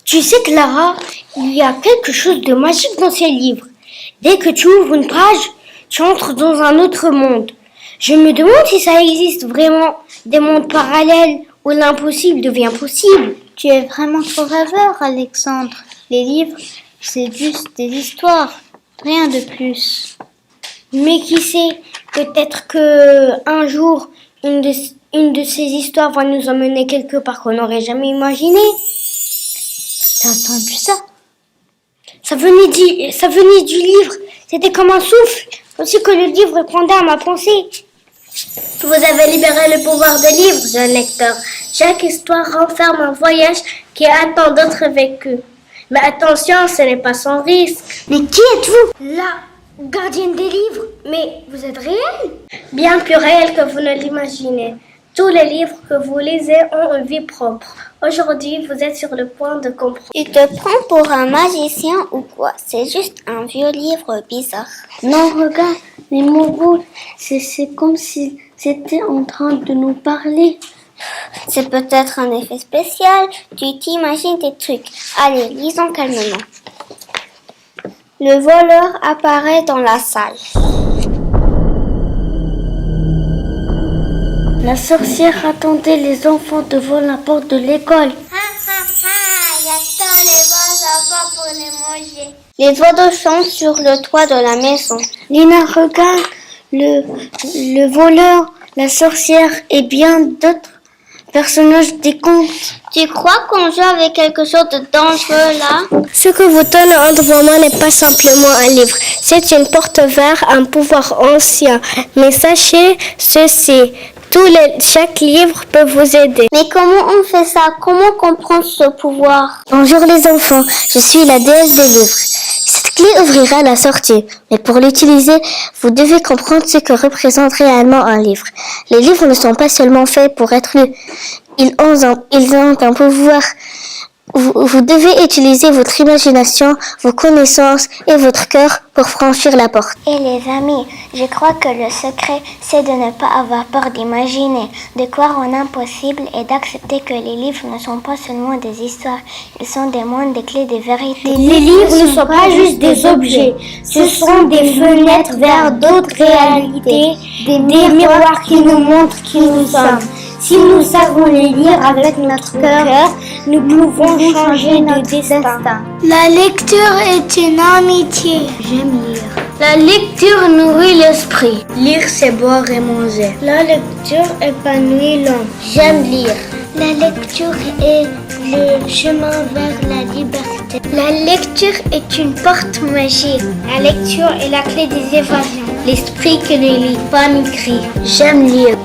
Tu sais, Clara, il y a quelque chose de magique dans ces livres. Dès que tu ouvres une page, tu entres dans un autre monde. Je me demande si ça existe vraiment des mondes parallèles où l'impossible devient possible. Tu es vraiment trop rêveur, Alexandre. Les livres, c'est juste des histoires, rien de plus. Mais qui sait, peut-être que un jour, une de ces histoires va nous emmener quelque part qu'on n'aurait jamais imaginé. T'as entendu ça? Ça venait du livre. C'était comme un souffle, aussi que le livre répondait à ma pensée. Vous avez libéré le pouvoir des livres, jeune lecteur. Chaque histoire renferme un voyage qui attend d'autres vécus. Mais attention, ce n'est pas sans risque. Mais qui êtes-vous? La gardienne des livres? Mais vous êtes réelle? Bien plus réel que vous ne l'imaginez. Tous les livres que vous lisez ont une vie propre. Aujourd'hui, vous êtes sur le point de comprendre. Tu te prends pour un magicien ou quoi? C'est juste un vieux livre bizarre. Non, regarde, les mots rouges, c'est comme si c'était en train de nous parler. C'est peut-être un effet spécial. Tu t'imagines des trucs. Allez, lisons calmement. Le voleur apparaît dans la salle. La sorcière attendait les enfants devant la porte de l'école. J'attends les bons enfants pour les manger. Les oiseaux chantent sur le toit de la maison. Lina, regarde, le voleur, la sorcière et bien d'autres personnages des contes. Tu crois qu'on joue avec quelque chose de dangereux là? Ce que vous tenez entre vos mains n'est pas simplement un livre. C'est une porte vers un pouvoir ancien. Mais sachez ceci. Chaque livre peut vous aider. Mais comment on fait ça? Comment comprendre ce pouvoir? Bonjour les enfants, je suis la déesse des livres. Cette clé ouvrira la sortie, mais pour l'utiliser, vous devez comprendre ce que représente réellement un livre. Les livres ne sont pas seulement faits pour être lus, ils ont un pouvoir. Vous devez utiliser votre imagination, vos connaissances et votre cœur pour franchir la porte. Et les amis, je crois que le secret, c'est de ne pas avoir peur d'imaginer, de croire en impossible et d'accepter que les livres ne sont pas seulement des histoires, ils sont des mondes, des clés, des vérités. Les livres ne sont pas juste des objets, ce sont des fenêtres vers d'autres réalités, des miroirs qui nous montrent qui nous sommes. Si nous savons les lire avec notre cœur, nous pouvons changer notre destin. La lecture est une amitié. J'aime lire. La lecture nourrit l'esprit. Lire, c'est boire et manger. La lecture épanouit l'homme. J'aime lire. La lecture est le chemin vers la liberté. La lecture est une porte magique. La lecture est la clé des évasions. L'esprit qui ne lit pas n'écrit. J'aime lire.